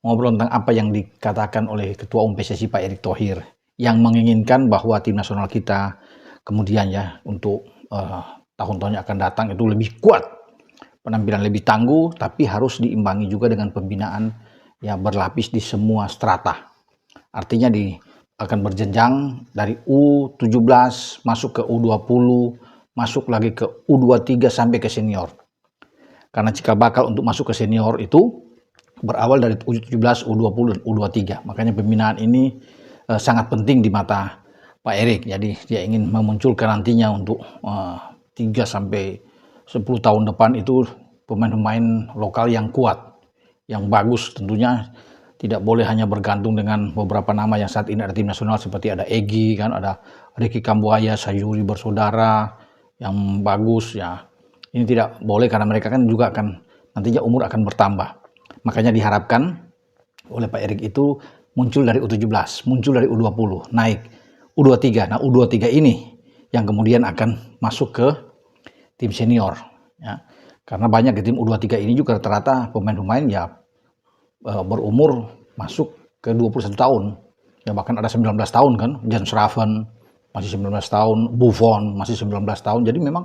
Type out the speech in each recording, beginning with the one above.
ngobrol tentang apa yang dikatakan oleh Ketua Umum PSSI Pak Erick Thohir yang menginginkan bahwa tim nasional kita kemudian ya untuk tahun-tahun yang akan datang itu lebih kuat, penampilan lebih tangguh, tapi harus diimbangi juga dengan pembinaan ya berlapis di semua strata. Artinya akan berjenjang dari U17 masuk ke U20, masuk lagi ke U23 sampai ke senior. Karena cikal bakal untuk masuk ke senior itu berawal dari U17, U20, dan U23. Makanya pembinaan ini sangat penting di mata Pak Erick. Jadi dia ingin memunculkan nantinya untuk 3 sampai 10 tahun depan itu pemain-pemain lokal yang kuat, yang bagus. Tentunya tidak boleh hanya bergantung dengan beberapa nama yang saat ini ada tim nasional seperti ada Egy, kan ada Ricky Kambuaya, Sayuri bersaudara yang bagus ya. Ini tidak boleh karena mereka kan juga akan nantinya umur akan bertambah. Makanya diharapkan oleh Pak Erick itu muncul dari U17, muncul dari U20, naik U23. Nah U23 ini yang kemudian akan masuk ke tim senior. Ya. Karena banyak di tim U23 ini juga rata-rata pemain-pemain ya berumur masuk ke 21 tahun. Ya bahkan ada 19 tahun kan, Jan Schraven masih 19 tahun, Buffon masih 19 tahun. Jadi memang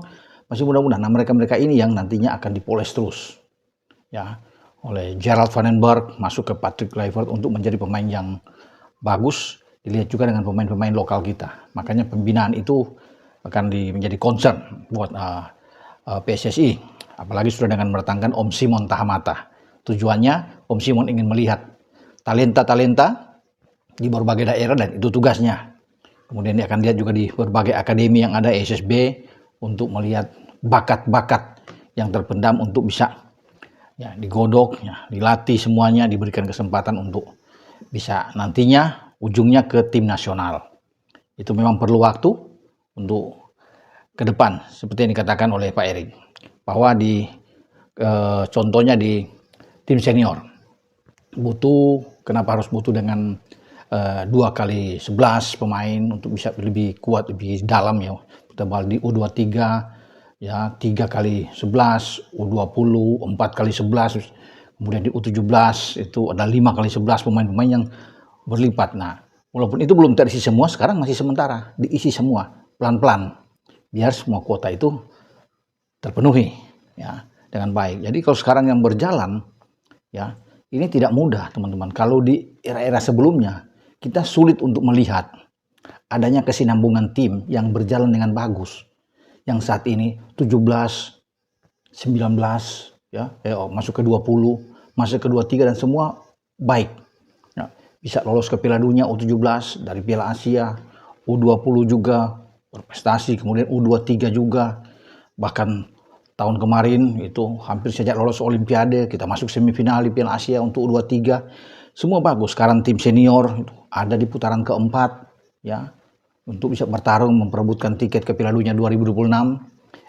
masih muda-muda. Nah mereka-mereka ini yang nantinya akan dipoles terus. Ya, oleh Gerald Van den Berg masuk ke Patrick Kluivert untuk menjadi pemain yang bagus, dilihat juga dengan pemain-pemain lokal kita. Makanya pembinaan itu akan menjadi concern buat PSSI, apalagi sudah dengan mendatangkan Om Simon Tahamata. Tujuannya Om Simon ingin melihat talenta-talenta di berbagai daerah dan itu tugasnya. Kemudian dia akan lihat juga di berbagai akademi yang ada SSB untuk melihat bakat-bakat yang terpendam untuk bisa ya digodok, ya, dilatih semuanya, diberikan kesempatan untuk bisa nantinya ujungnya ke tim nasional. Itu memang perlu waktu untuk ke depan, seperti yang dikatakan oleh Pak Erick, bahwa contohnya di tim senior kenapa harus butuh dengan 2x11 pemain untuk bisa lebih kuat, lebih dalam ya, tebal di U23 ya 3x11, U20, 4x11, kemudian di U17 itu ada 5x11 pemain-pemain yang berlipat. Nah, walaupun itu belum terisi semua, sekarang masih sementara, diisi semua, pelan-pelan, biar semua kuota itu terpenuhi ya dengan baik. Jadi kalau sekarang yang berjalan, ya ini tidak mudah teman-teman. Kalau di era-era sebelumnya, kita sulit untuk melihat adanya kesinambungan tim yang berjalan dengan bagus. Yang saat ini 17, 19 ya, masuk ke 20, masuk ke 23 dan semua baik. Ya, bisa lolos ke Piala Dunia U17 dari Piala Asia, U20 juga berprestasi, kemudian U23 juga. Bahkan tahun kemarin itu hampir saja lolos Olimpiade, kita masuk semifinal di Piala Asia untuk U23. Semua bagus. Sekarang tim senior itu ada di putaran keempat ya, untuk bisa bertarung memperebutkan tiket ke Piala Dunia 2026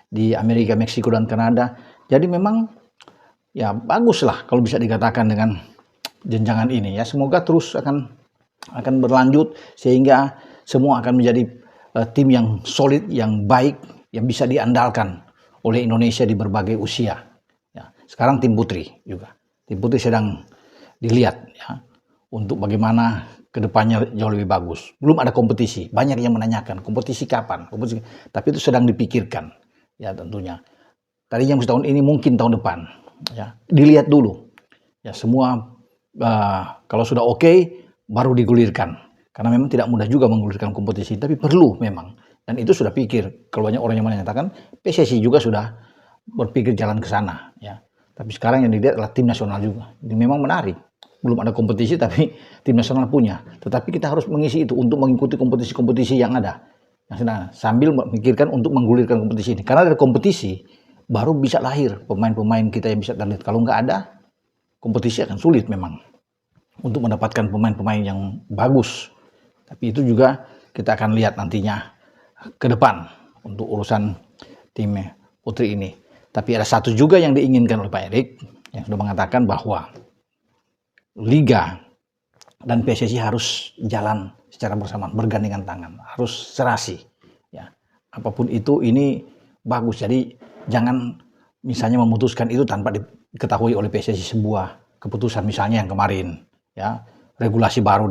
di Amerika, Meksiko, dan Kanada. Jadi memang ya bagus lah kalau bisa dikatakan dengan jenjangan ini ya. Semoga terus akan berlanjut sehingga semua akan menjadi tim yang solid, yang baik, yang bisa diandalkan oleh Indonesia di berbagai usia. Ya, sekarang tim putri juga. Tim putri sedang dilihat ya untuk bagaimana kedepannya jauh lebih bagus. Belum ada kompetisi. Banyak yang menanyakan kompetisi kapan, tapi itu sedang dipikirkan ya tentunya. Tadinya tahun ini mungkin tahun depan ya. Dilihat dulu ya semua kalau sudah oke baru digulirkan. Karena memang tidak mudah juga menggulirkan kompetisi, tapi perlu memang. Dan itu sudah pikir. Kalau banyak orang yang menyatakan PSSI juga sudah berpikir jalan ke sana ya. Tapi sekarang yang dilihat adalah tim nasional juga. Ini memang menarik. Belum ada kompetisi tapi tim nasional punya. Tetapi kita harus mengisi itu untuk mengikuti kompetisi-kompetisi yang ada. Nah, sambil memikirkan untuk menggulirkan kompetisi ini. Karena dari kompetisi baru bisa lahir pemain-pemain kita yang bisa terlihat. Kalau nggak ada, kompetisi akan sulit memang untuk mendapatkan pemain-pemain yang bagus. Tapi itu juga kita akan lihat nantinya ke depan untuk urusan tim putri ini. Tapi ada satu juga yang diinginkan oleh Pak Erick yang sudah mengatakan bahwa Liga dan PSSI harus jalan secara bersamaan, bergandengan tangan, harus serasi. Ya, apapun itu ini bagus. Jadi jangan misalnya memutuskan itu tanpa diketahui oleh PSSI sebuah keputusan misalnya yang kemarin ya, regulasi baru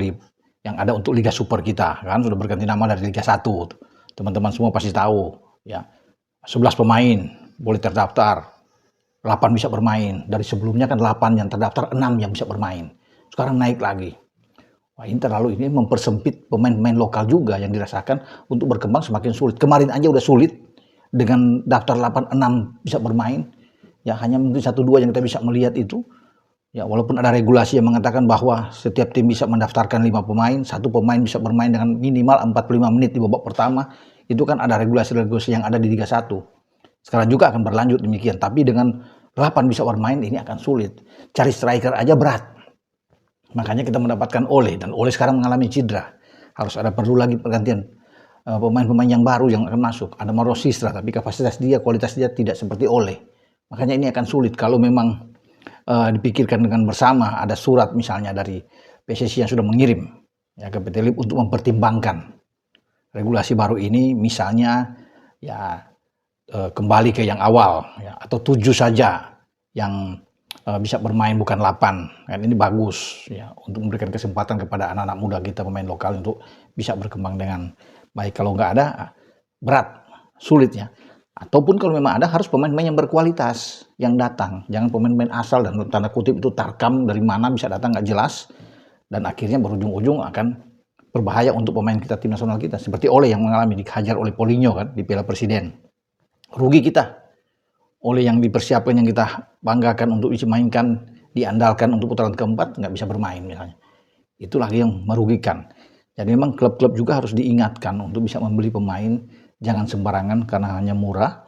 yang ada untuk Liga Super kita, kan sudah berganti nama dari Liga 1. Teman-teman semua pasti tahu, ya. 11 pemain boleh terdaftar, 8 bisa bermain. Dari sebelumnya kan 8 yang terdaftar, 6 yang bisa bermain. Sekarang naik lagi. Wah, ini mempersempit pemain-pemain lokal juga yang dirasakan untuk berkembang semakin sulit. Kemarin aja udah sulit dengan daftar 8, 6 bisa bermain. Ya, hanya mungkin 1-2 yang kita bisa melihat itu. Ya, walaupun ada regulasi yang mengatakan bahwa setiap tim bisa mendaftarkan 5 pemain, 1 pemain bisa bermain dengan minimal 45 menit di babak pertama. Itu kan ada regulasi-regulasi yang ada di Liga 1. Sekarang juga akan berlanjut demikian, tapi dengan 8 bisa bermain ini akan sulit. Cari striker aja berat. Makanya kita mendapatkan Ole, dan Ole sekarang mengalami cedera. Harus perlu lagi pergantian pemain-pemain yang baru yang akan masuk. Ada Mauro Sistra, tapi kapasitas dia, kualitas dia tidak seperti Ole. Makanya ini akan sulit kalau memang dipikirkan dengan bersama. Ada surat misalnya dari PSSI yang sudah mengirim ya ke PT LIP untuk mempertimbangkan regulasi baru ini, misalnya ya kembali ke yang awal ya, atau 7 saja yang bisa bermain, bukan 8. Kan ini bagus ya, untuk memberikan kesempatan kepada anak-anak muda kita, pemain lokal, untuk bisa berkembang dengan baik. Kalau nggak ada, berat, sulit ya. Ataupun kalau memang ada, harus pemain-pemain yang berkualitas yang datang. Jangan pemain-pemain asal dan tanda kutip itu tarkam dari mana bisa datang nggak jelas, dan akhirnya berujung-ujung akan berbahaya untuk pemain kita, tim nasional kita. Seperti Ole yang mengalami, dihajar oleh Paulinho kan di Piala Presiden. Rugi kita. Ole yang dipersiapkan, yang kita banggakan untuk dimainkan, diandalkan untuk putaran keempat, nggak bisa bermain misalnya. Itu lagi yang merugikan. Jadi memang klub-klub juga harus diingatkan untuk bisa membeli pemain, jangan sembarangan karena hanya murah.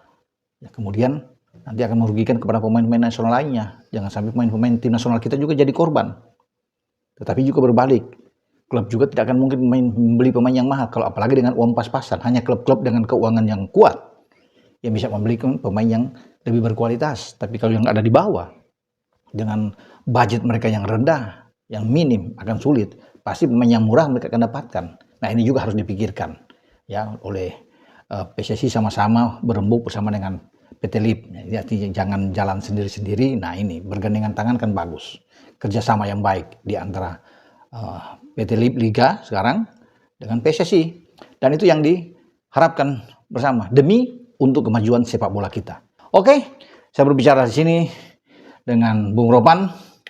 Ya, kemudian nanti akan merugikan kepada pemain-pemain nasional lainnya. Jangan sampai pemain-pemain tim nasional kita juga jadi korban. Tetapi juga berbalik. Klub juga tidak akan mungkin membeli pemain yang mahal, kalau apalagi dengan uang pas-pasan. Hanya klub-klub dengan keuangan yang kuat yang bisa membeli pemain yang lebih berkualitas. Tapi kalau yang ada di bawah, dengan budget mereka yang rendah, yang minim, akan sulit. Pasti pemain yang murah mereka akan dapatkan. Nah, ini juga harus dipikirkan ya oleh PSSI, sama-sama berembuk bersama dengan PT LIP. Jadi jangan jalan sendiri-sendiri. Nah, ini bergandengan tangan kan bagus. Kerjasama yang baik di antara PT LIP Liga sekarang dengan PSSI. Dan itu yang diharapkan bersama demi untuk kemajuan sepak bola kita. Oke, saya berbicara di sini dengan Bung Ropan.